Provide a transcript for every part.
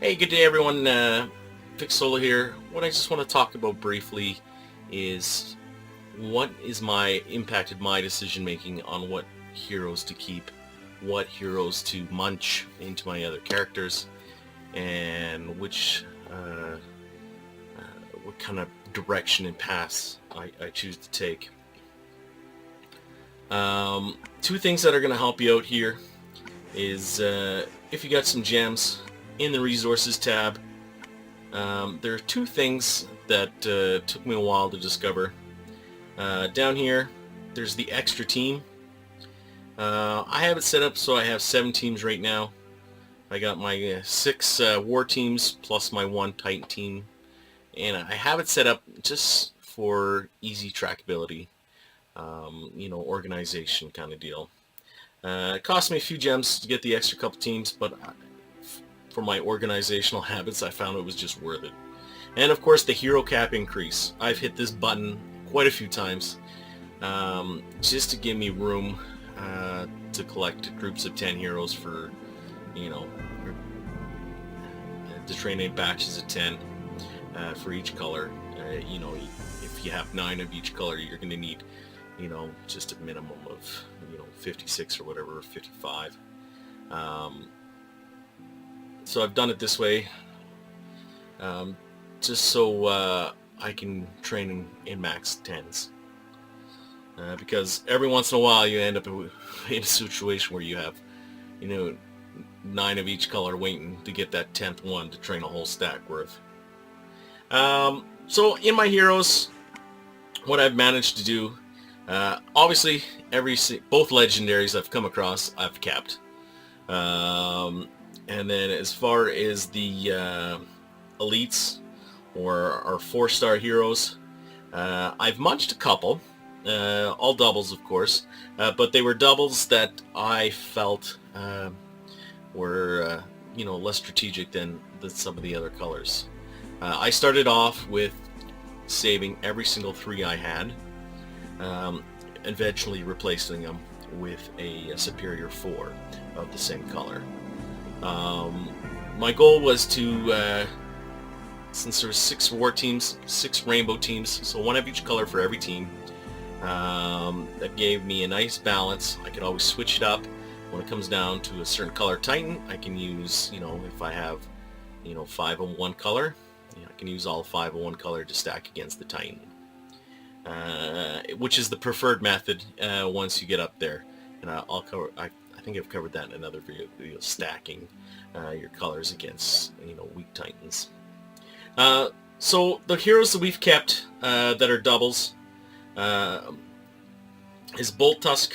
Hey, good day everyone. VykkSolo here. What I just want to talk about briefly is what is impacted my decision making on what heroes to keep, what heroes to munch into my other characters, and what kind of direction and paths I choose to take. Two things that are going to help you out here is if you got some gems in the resources tab. There are two things that took me a while to discover. Down here there's the extra team. I have it set up so I have 7 teams right now. I got my 6 war teams plus my 1 Titan team, and I have it set up just for easy trackability, organization kind of deal. It cost me a few gems to get the extra couple teams, but for my organizational habits I found it was just worth it. And of course the hero cap increase. I've hit this button quite a few times just to give me room to collect groups of 10 heroes for, to train in batches of 10 for each color. If you have 9 of each color, you're going to need, just a minimum of, 56 or whatever, 55. So I've done it this way, just so I can train in max 10s. Because every once in a while you end up in a situation where you have, 9 of each color waiting to get that 10th one to train a whole stack worth. So in my heroes, what I've managed to do, obviously both legendaries I've come across I've kept. And then as far as the elites or our 4-star heroes, I've munched a couple, all doubles of course, but they were doubles that I felt were less strategic than some of the other colors. I started off with saving every single 3 I had, eventually replacing them with a superior 4 of the same color. My goal was to, since there was 6 war teams, 6 rainbow teams, so 1 of each color for every team, that gave me a nice balance. I could always switch it up when it comes down to a certain color Titan. I can use, if I have, 5 of one color, I can use all 5 of one color to stack against the Titan, which is the preferred method once you get up there. And I'll cover. I think I've covered that in another video, stacking your colors against weak Titans. So the heroes that we've kept that are doubles is Bolt Tusk,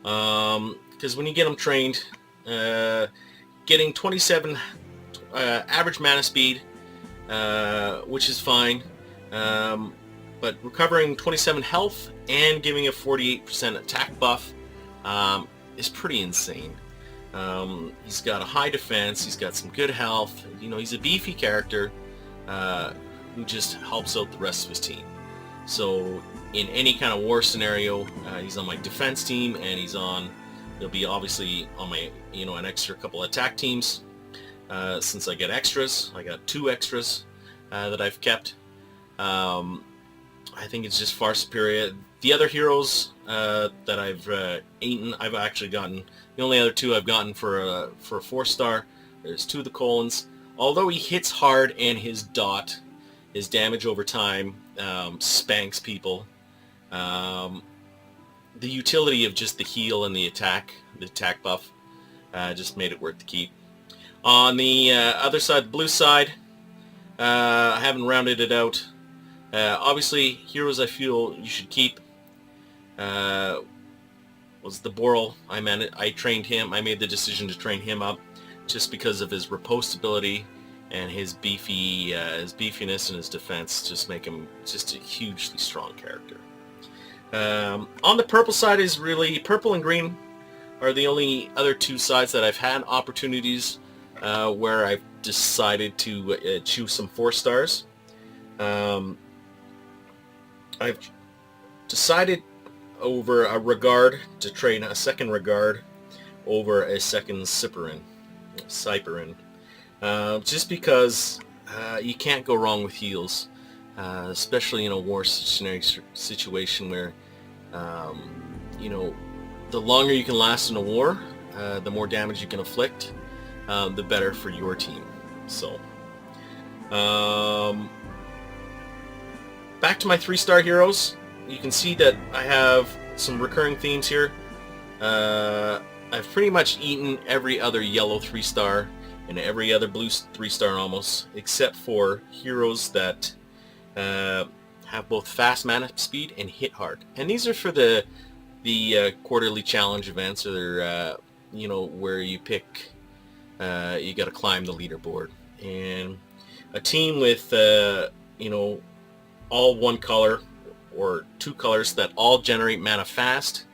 because when you get them trained, getting 27 average mana speed, which is fine, but recovering 27 health and giving a 48% attack buff is pretty insane. He's got a high defense, he's got some good health, he's a beefy character who just helps out the rest of his team. So in any kind of war scenario, he's on my defense team, and he'll be obviously on my, an extra couple attack teams. Since I get extras, I got 2 extras that I've kept. I think it's just far superior. The other heroes that I've eaten, I've actually gotten, the only other 2 I've gotten for a 4-star, there's 2 of the colons. Although he hits hard and his damage over time spanks people, the utility of just the heal and the attack buff just made it worth the keep. On the other side, the blue side, I haven't rounded it out. Obviously, heroes I feel you should keep was the Boral. I trained him. I made the decision to train him up just because of his riposte ability and his beefiness and his defense just make him just a hugely strong character. On the purple side is really purple and green are the only other 2 sides that I've had opportunities where I've decided to choose some 4-stars. I've decided over a Regard to train a second Regard over a second Cyperin. just because you can't go wrong with heals, especially in a war situation where you know, the longer you can last in a war, the more damage you can inflict, the better for your team. So, back to my 3-star heroes. You can see that I have some recurring themes here. I've pretty much eaten every other yellow 3-star and every other blue 3-star almost, except for heroes that have both fast mana speed and hit hard. And these are for the quarterly challenge events, or you know, where you pick, you got to climb the leaderboard. And a team with you know, all one color or 2 colors that all generate mana fast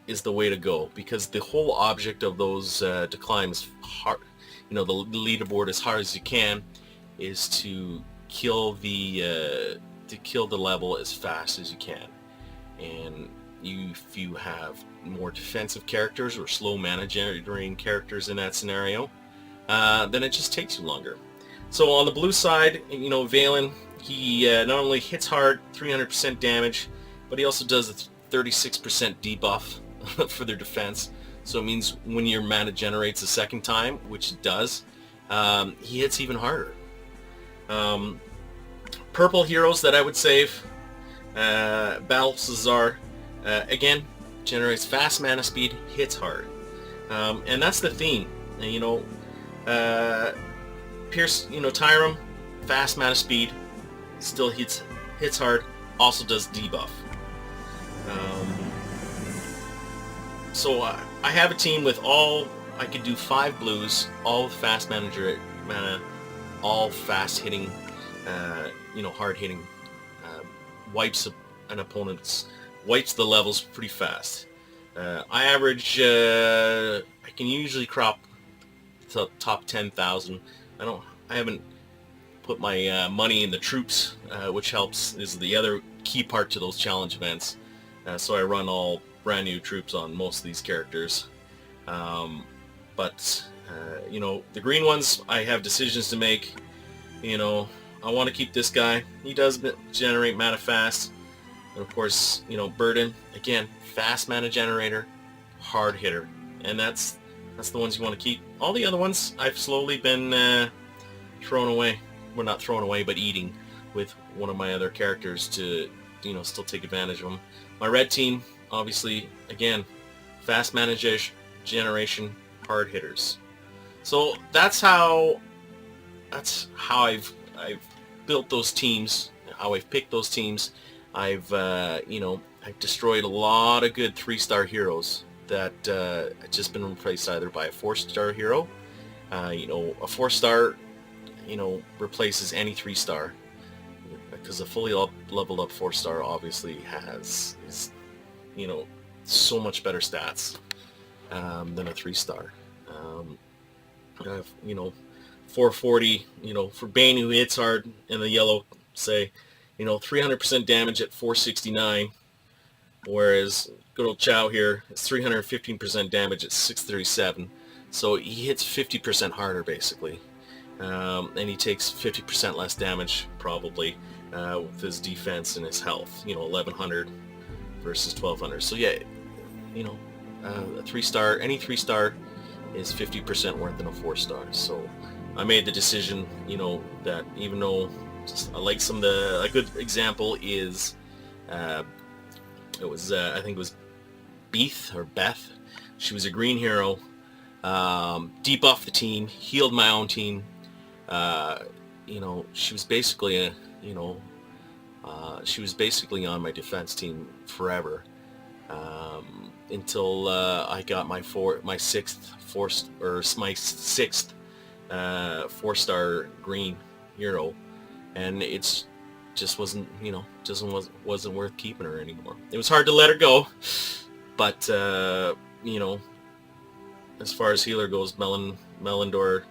is the way to go, because the whole object of those to climb as hard, you know, the leaderboard as hard as you can, is to kill the level as fast as you can. And if you have more defensive characters or slow mana generating characters in that scenario, then it just takes you longer. So on the blue side, you know, Valen, he not only hits hard, 300% damage, but he also does a 36% debuff for their defense. So it means when your mana generates a second time, which it does, he hits even harder. Purple heroes that I would save, Balthazar, again, generates fast mana speed, hits hard. And that's the theme. And, you know, Pierce, you know, Tyrum, fast mana speed, still hits hard, also does debuff. So I have a team with I could do 5 blues, all fast mana, all fast hitting, you know, hard hitting, wipes an opponent's, wipes the levels pretty fast. I average, I can usually crop to top 10,000. I haven't put my money in the troops, which helps, is the other key part to those challenge events. So I run all brand new troops on most of these characters. But you know, the green ones, I have decisions to make. You know, I want to keep this guy. He does generate mana fast. And of course, you know, Burden, again, fast mana generator, hard hitter. And that's the ones you want to keep. All the other ones I've slowly been thrown away. Well, not thrown away, but eating with one of my other characters to, you know, still take advantage of them. My red team, obviously, again, fast mana generation, hard hitters. So that's how I've built those teams, how I've picked those teams. I've you know, I've destroyed a lot of good 3-star heroes that have just been replaced either by a 4-star hero. You know, a 4-star, you know, replaces any 3-star, because a fully leveled up 4-star obviously is, you know, so much better stats than a 3-star. You know, 440, you know, for Bane, who hits hard in the yellow, say, you know, 300% damage at 469, whereas good old Chow here is 315% damage at 637. So he hits 50% harder, basically. And he takes 50% less damage, probably, with his defense and his health. You know, 1100 versus 1200. So yeah, you know, a 3-star, any 3-star is 50% worth than a 4-star. So I made the decision, you know, that even though I like some of a good example is, it was, I think it was Beth. She was a green hero, debuffed the team, healed my own team. You know, she was basically she was basically on my defense team forever, until I got my sixth 4-star green hero, and it's just wasn't, you know, wasn't worth keeping her anymore. It was hard to let her go, but you know, as far as healer goes, Melindor,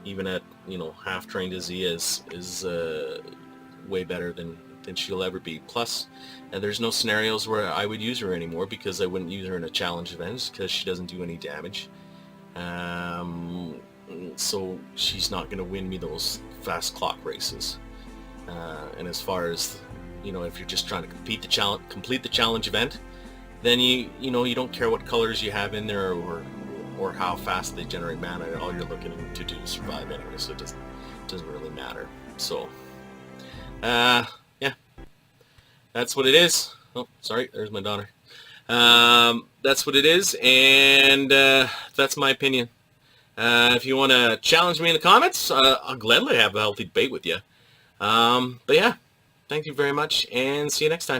even at, you know, half trained as he is way better than she'll ever be. Plus, and there's no scenarios where I would use her anymore, because I wouldn't use her in a challenge event because she doesn't do any damage. so she's not going to win me those fast clock races. And as far as, you know, if you're just trying to complete the challenge event, then you don't care what colors you have in there or how fast they generate mana. All you're looking to do is survive anyway, so it doesn't really matter. So yeah, that's what it is. Oh, sorry, there's my daughter. That's what it is, and that's my opinion. If you want to challenge me in the comments, I'll gladly have a healthy debate with you. But yeah, thank you very much, and see you next time.